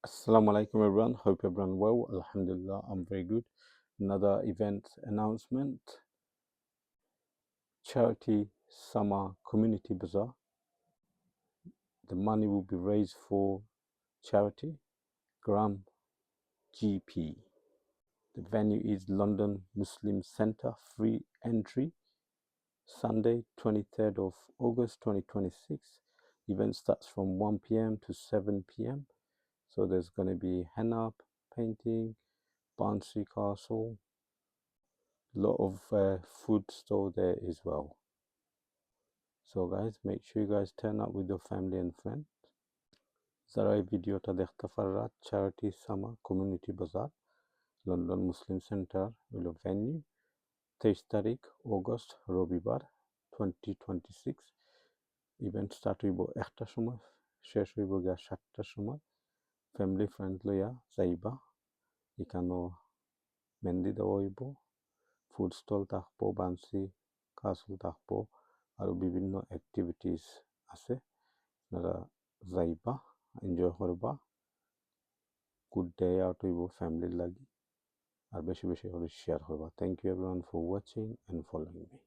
Assalamu alaikum everyone. Hope everyone well. Alhamdulillah, I'm very good. Another event announcement. Charity Summer Community Bazaar. The money will be raised for charity Gram GP. The venue is London Muslim Centre, free entry. Sunday 23rd of August 2026. Event starts from 1 p.m. to 7 p.m. So there's going to be henna painting, bouncy castle, lot of food store there as well. So guys, make sure you guys turn up with your family and friends. যারা এই ভিডিওটা দেখতে পাররা charity summer community বাজার London Muslim centre হলো venue 23 তারিখ August রবিবার 2026 event start হইব 1টার সময় শেষ হইব গিয়া 7টার সময় ফ্যামিলি ফ্রেন্ড লইয়া যাইবা এখানেও মেহেন্দি দেওয়া হইব ফুড স্টল থাকবো বান্সি কাসল থাকবো আৰু বিভিন্ন এক্টিভিটিজ আছে আপনারা যাইবা এনজয় করবা গুড ডে আউট হইব ফ্যামিলির লাগি আর বেশি বেশি করে শেয়ার করবা thank you everyone for watching and following me